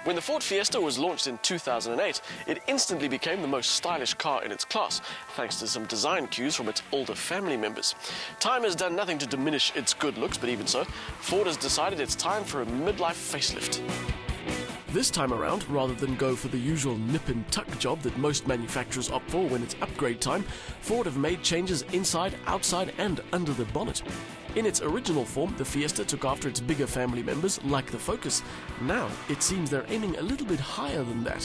When the Ford Fiesta was launched in 2008, it instantly became the most stylish car in its class, thanks to some design cues from its older family members. Time has done nothing to diminish its good looks, but even so, Ford has decided it's time for a midlife facelift. This time around, rather than go for the usual nip and tuck job that most manufacturers opt for when it's upgrade time, Ford have made changes inside, outside and under the bonnet. In its original form, the Fiesta took after its bigger family members, like the Focus. Now, it seems they're aiming a little bit higher than that.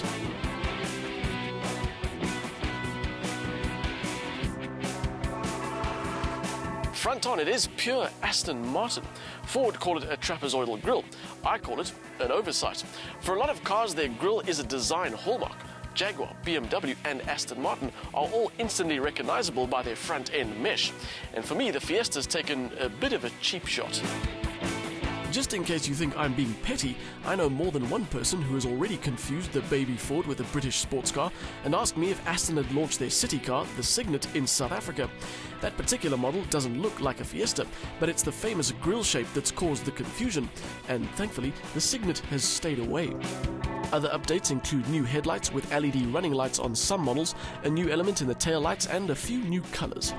Front on, it is pure Aston Martin. Ford call it a trapezoidal grille. I call it an oversight. For a lot of cars, their grille is a design hallmark. Jaguar, BMW and Aston Martin are all instantly recognizable by their front-end mesh. And for me, the Fiesta's taken a bit of a cheap shot. Just in case you think I'm being petty, I know more than one person who has already confused the baby Ford with a British sports car and asked me if Aston had launched their city car, the Signet, in South Africa. That particular model doesn't look like a Fiesta, but it's the famous grille shape that's caused the confusion, and thankfully the Signet has stayed away. Other updates include new headlights with LED running lights on some models, a new element in the taillights and a few new colors.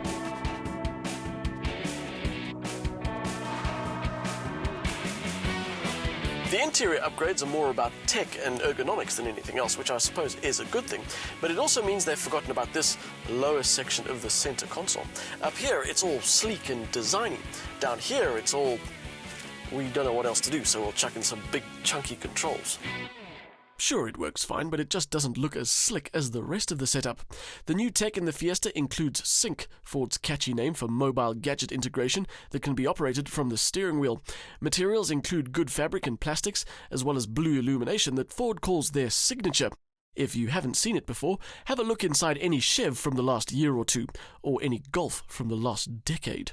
The interior upgrades are more about tech and ergonomics than anything else, which I suppose is a good thing, but it also means they've forgotten about this lower section of the center console. Up here, it's all sleek and designy. Down here, it's all... we don't know what else to do, so we'll chuck in some big, chunky controls. Sure, it works fine, but it just doesn't look as slick as the rest of the setup. The new tech in the Fiesta includes Sync, Ford's catchy name for mobile gadget integration that can be operated from the steering wheel. Materials include good fabric and plastics, as well as blue illumination that Ford calls their signature. If you haven't seen it before, have a look inside any Chev from the last year or two, or any Golf from the last decade.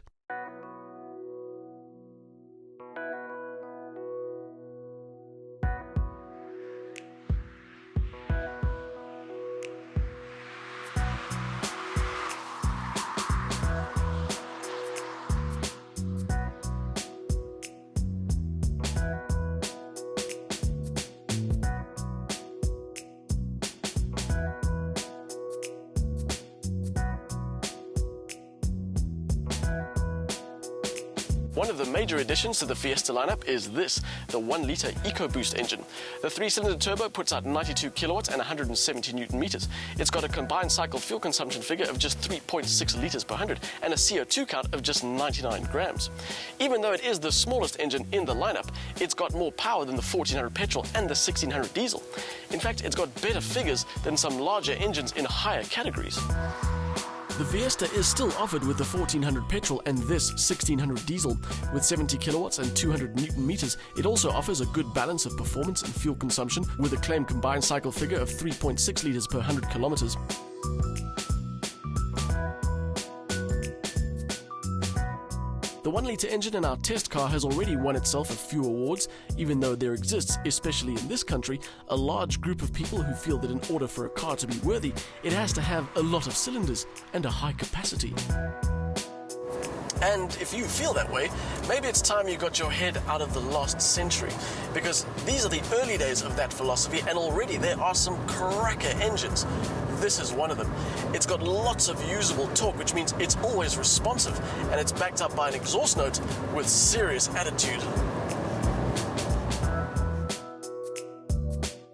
One of the major additions to the Fiesta lineup is this, the 1-litre EcoBoost engine. The 3-cylinder turbo puts out 92 kilowatts and 170 newton meters. It's got a combined cycle fuel consumption figure of just 3.6 litres per 100 and a CO2 count of just 99 grams. Even though it is the smallest engine in the lineup, it's got more power than the 1400 petrol and the 1600 diesel. In fact, it's got better figures than some larger engines in higher categories. The Fiesta is still offered with the 1400 petrol and this 1600 diesel. With 70 kilowatts and 200 newton meters, it also offers a good balance of performance and fuel consumption with a claimed combined cycle figure of 3.6 litres per 100 kilometers. The 1-litre engine in our test car has already won itself a few awards, even though there exists, especially in this country, a large group of people who feel that in order for a car to be worthy, it has to have a lot of cylinders and a high capacity. And if you feel that way, maybe it's time you got your head out of the last century, because these are the early days of that philosophy, and already there are some cracker engines. This is one of them. It's got lots of usable torque, which means it's always responsive, and it's backed up by an exhaust note with serious attitude.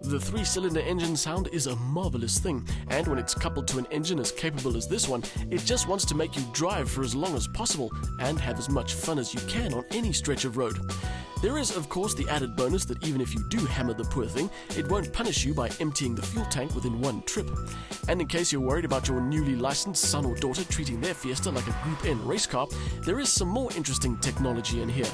The 3-cylinder engine sound is a marvelous thing, and when it's coupled to an engine as capable as this one, it just wants to make you drive for as long as possible and have as much fun as you can on any stretch of road. There is, of course, the added bonus that even if you do hammer the poor thing, it won't punish you by emptying the fuel tank within one trip. And in case you're worried about your newly licensed son or daughter treating their Fiesta like a Group N race car, there is some more interesting technology in here.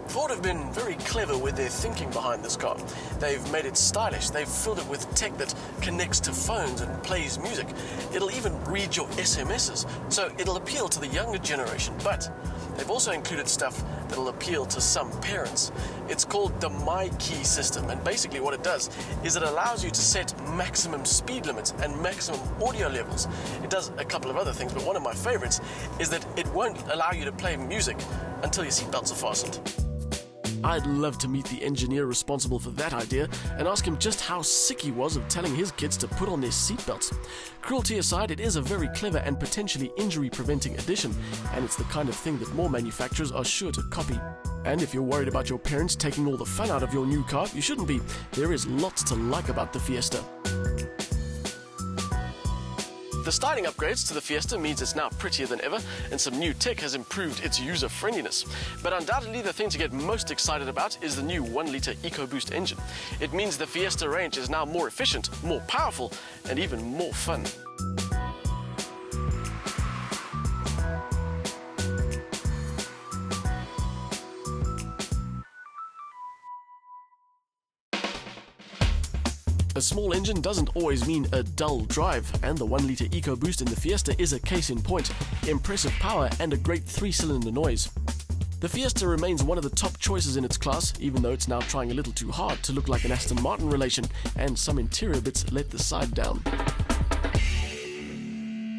Ford have been very clever with their thinking behind this car. They've made it stylish, they've filled it with tech that connects to phones and plays music. It'll even read your SMSs, so it'll appeal to the younger generation, but they've also included stuff that'll appeal to some parents. It's called the My Key system, and basically what it does is it allows you to set maximum speed limits and maximum audio levels. It does a couple of other things, but one of my favorites is that it won't allow you to play music until your seatbelts are fastened. I'd love to meet the engineer responsible for that idea and ask him just how sick he was of telling his kids to put on their seatbelts. Cruelty aside, it is a very clever and potentially injury-preventing addition, and it's the kind of thing that more manufacturers are sure to copy. And if you're worried about your parents taking all the fun out of your new car, you shouldn't be. There is lots to like about the Fiesta. The styling upgrades to the Fiesta means it's now prettier than ever, and some new tech has improved its user-friendliness. But undoubtedly the thing to get most excited about is the new 1-litre EcoBoost engine. It means the Fiesta range is now more efficient, more powerful, and even more fun. A small engine doesn't always mean a dull drive, and the 1-litre EcoBoost in the Fiesta is a case in point. Impressive power and a great 3-cylinder noise. The Fiesta remains one of the top choices in its class, even though it's now trying a little too hard to look like an Aston Martin relation, and some interior bits let the side down.